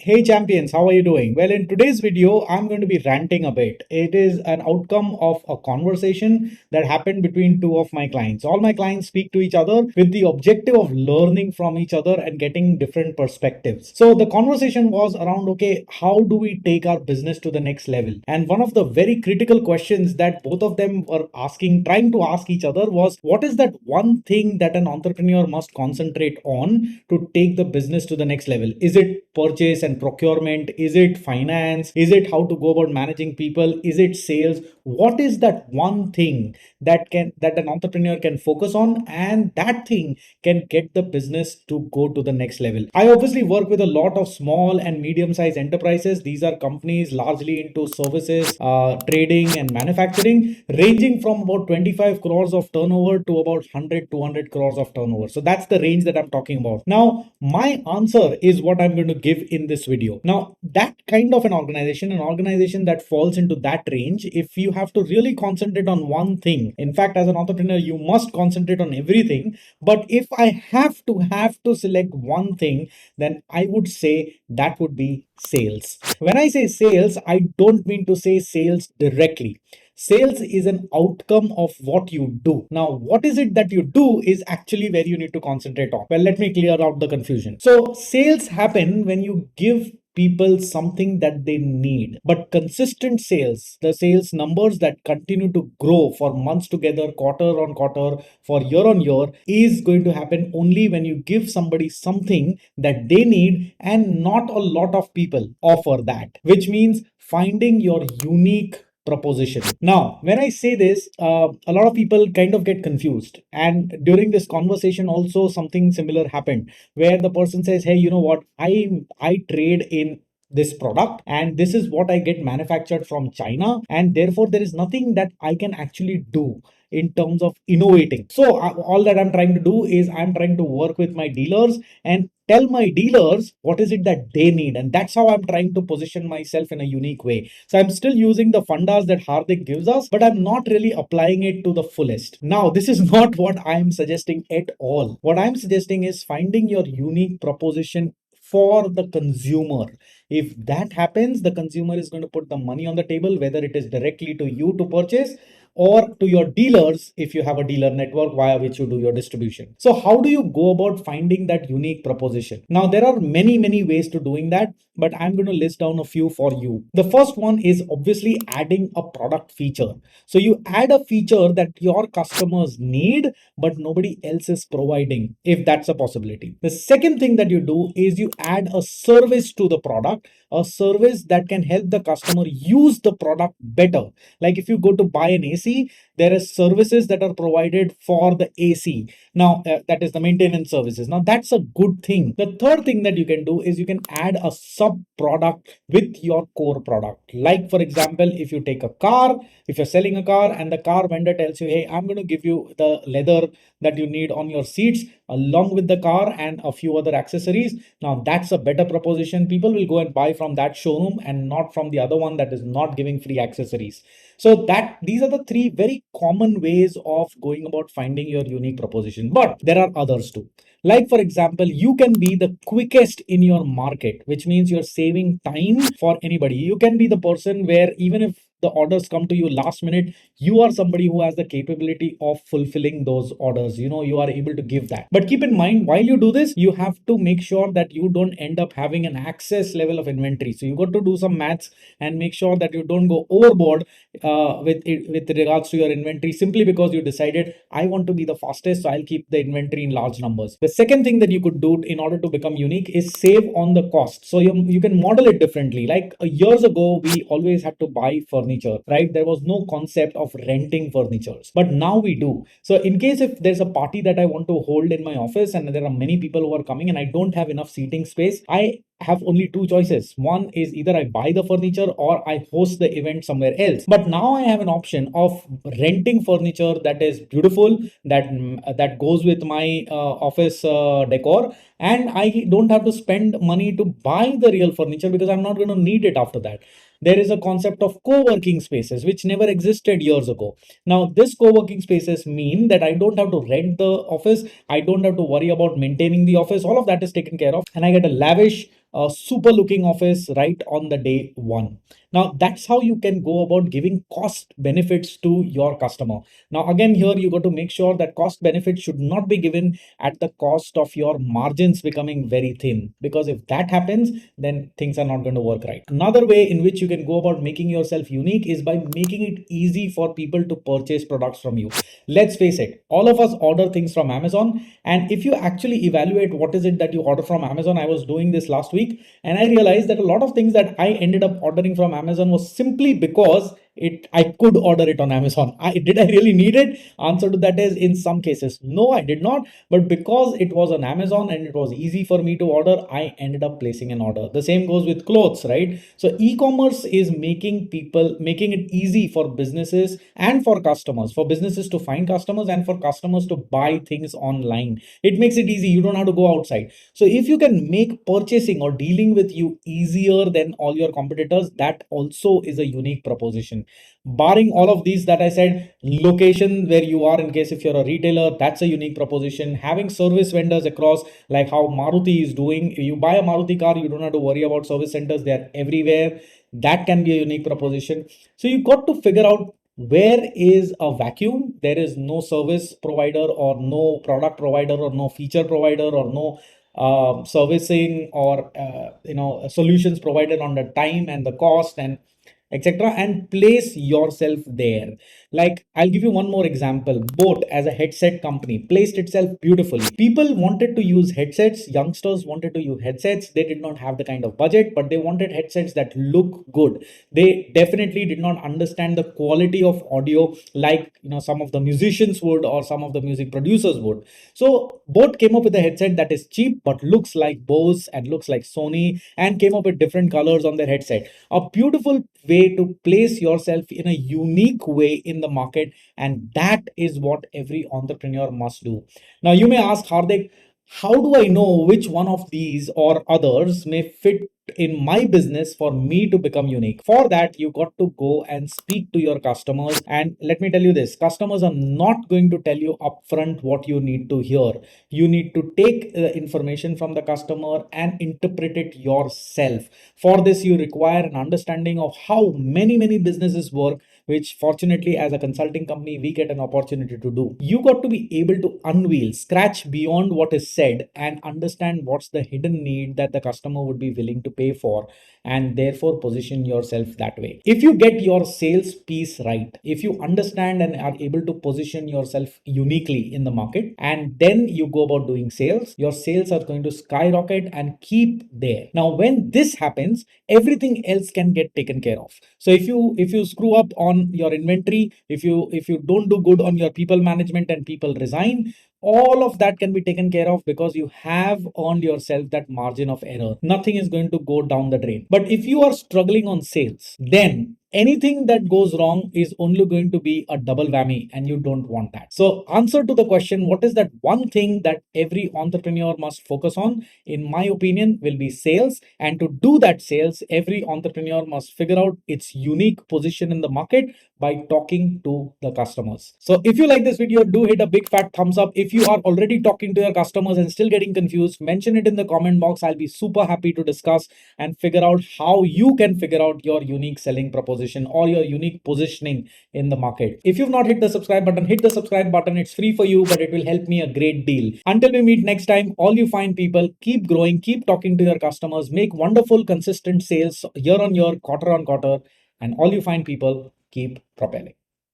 Hey champions, how are you doing? Well, in today's video, I'm going to be ranting a bit. It is an outcome of a conversation that happened between two of my clients. All my clients speak to each other with the objective of learning from each other and getting different perspectives. So the conversation was around, okay, how do we take our business to the next level? And one of the very critical questions that both of them were asking, trying to ask each other was, what is that one thing that an entrepreneur must concentrate on to take the business to the next level? Is it purchase and procurement? Is it finance? Is it how to go about managing people? Is it sales? What is that one thing that an entrepreneur can focus on, and that thing can get the business to go to the next level? I obviously work with a lot of small and medium sized enterprises. These are companies largely into services, trading and manufacturing, ranging from about 25 crores of turnover to about 100 200 crores of turnover. So that's the range that I'm talking about. Now my answer is what I'm going to give in this video. Now, that kind of an organization that falls into that range, if you have to really concentrate on one thing, in fact, as an entrepreneur, you must concentrate on everything. But if I have to select one thing, then I would say that would be sales. When I say sales, I don't mean to say sales directly. Sales is an outcome of what you do. Now, what is it that you do is actually where you need to concentrate on. Well, let me clear out the confusion. So, sales happen when you give people something that they need. But consistent sales, the sales numbers that continue to grow for months together, quarter on quarter, for year on year, is going to happen only when you give somebody something that they need, and not a lot of people offer that, which means finding your unique proposition. Now, when I say this, a lot of people kind of get confused. And during this conversation, also something similar happened where the person says, "Hey, you know what? I trade in this product, and this is what I get manufactured from China, and therefore there is nothing that I can actually do in terms of innovating." So all that I'm trying to do is I'm trying to work with my dealers and tell my dealers what is it that they need, and that's how I'm trying to position myself in a unique way. So I'm still using the fundas that Hardik gives us, but I'm not really applying it to the fullest. Now, this is not what I'm suggesting at all. What I'm suggesting is finding your unique proposition for the consumer. If that happens, the consumer is going to put the money on the table, whether it is directly to you to purchase or to your dealers if you have a dealer network via which you do your distribution. So how do you go about finding that unique proposition? Now, there are many ways to doing that, but I'm going to list down a few for you. The first one is obviously adding a product feature. So you add a feature that your customers need but nobody else is providing, if that's a possibility. The second thing that you do is you add a service to the product, a service that can help the customer use the product better. Like if you go to buy an AC, there are services that are provided for the AC. Now, that is the maintenance services. Now, that's a good thing. The third thing that you can do is you can add a sub product with your core product. Like, for example, if you take a car, if you're selling a car and the car vendor tells you, "Hey, I'm going to give you the leather that you need on your seats along with the car and a few other accessories." Now, that's a better proposition. People will go and buy from that showroom and not from the other one that is not giving free accessories. So that these are the three very common ways of going about finding your unique proposition. But there are others too. Like, for example, you can be the quickest in your market, which means you're saving time for anybody. You can be the person where even if the orders come to you last minute, you are somebody who has the capability of fulfilling those orders. You are able to give that. But keep in mind, while you do this, you have to make sure that you don't end up having an excess level of inventory. So you got to do some maths and make sure that you don't go overboard with regards to your inventory, simply because you decided, "I want to be the fastest, so I'll keep the inventory in large numbers." The second thing that you could do in order to become unique is save on the cost. So you can model it differently. Like years ago, we always had to buy furniture, right? There was no concept of renting furnitures, but now we do. So in case if there's a party that I want to hold in my office and there are many people who are coming and I don't have enough seating space, I have only two choices. One is either I buy the furniture or I host the event somewhere else. But now I have an option of renting furniture that is beautiful, that goes with my office decor, and I don't have to spend money to buy the real furniture because I'm not going to need it after that. There is a concept of co-working spaces which never existed years ago. Now this co-working spaces mean that I don't have to rent the office, I don't have to worry about maintaining the office. All of that is taken care of, and I get a lavish, super looking office right on the day one. Now that's how you can go about giving cost benefits to your customer. Now again, here you got to make sure that cost benefits should not be given at the cost of your margins becoming very thin, because if that happens, then things are not going to work right. Another way in which you can go about making yourself unique is by making it easy for people to purchase products from you. Let's face it, all of us order things from Amazon, and if you actually evaluate what is it that you order from Amazon, I was doing this last week and I realized that a lot of things that I ended up ordering from Amazon was simply because I could order it on Amazon. Did I really need it? Answer to that is in some cases no, I did not. But because it was on Amazon and it was easy for me to order, I ended up placing an order. The same goes with clothes, right? So e-commerce is making it easy for businesses and for customers, for businesses to find customers and for customers to buy things online. It makes it easy. You don't have to go outside. So if you can make purchasing or dealing with you easier than all your competitors, that also is a unique proposition. Barring all of these that I said, location where you are, in case if you're a retailer, that's a unique proposition. Having service vendors across, like how Maruti is doing, you buy a Maruti car, you don't have to worry about service centers, they're everywhere. That can be a unique proposition. So you got to figure out where is a vacuum. There is no service provider or no product provider or no feature provider or no servicing or solutions provided on the time and the cost and etc., and place yourself there. Like, I'll give you one more example. Boat, as a headset company, placed itself beautifully. People wanted to use headsets, youngsters wanted to use headsets. They did not have the kind of budget, but they wanted headsets that look good. They definitely did not understand the quality of audio like some of the musicians would or some of the music producers would. So Boat came up with a headset that is cheap but looks like Bose and looks like Sony, and came up with different colors on their headset. A beautiful way to place yourself in a unique way in the market, and that is what every entrepreneur must do. Now you may ask, Hardik, how do I know which one of these or others may fit in my business for me to become unique? For that, you got to go and speak to your customers. And let me tell you this, customers are not going to tell you upfront what you need to hear. You need to take the information from the customer and interpret it yourself. For this, you require an understanding of how many businesses work, which fortunately as a consulting company we get an opportunity to do. You got to be able to unveil, scratch beyond what is said, and understand what's the hidden need that the customer would be willing to pay for, and therefore position yourself that way. If you get your sales piece right, if you understand and are able to position yourself uniquely in the market, and then you go about doing sales, your sales are going to skyrocket and keep there. Now when this happens, everything else can get taken care of. So if you screw up on your inventory, if you don't do good on your people management and people resign, all of that can be taken care of because you have earned yourself that margin of error. Nothing is going to go down the drain. But if you are struggling on sales, then anything that goes wrong is only going to be a double whammy, and you don't want that. So answer to the question, what is that one thing that every entrepreneur must focus on, in my opinion, will be sales. And to do that sales, every entrepreneur must figure out its unique position in the market by talking to the customers. So if you like this video, do hit a big fat thumbs up. If you are already talking to your customers and still getting confused, mention it in the comment box. I'll be super happy to discuss and figure out how you can figure out your unique selling proposition or your unique positioning in the market. If you've not hit the subscribe button, hit the subscribe button. It's free for you, but it will help me a great deal. Until we meet next time, all you fine people, keep growing, keep talking to your customers, make wonderful, consistent sales year on year, quarter on quarter, and all you fine people, keep propelling.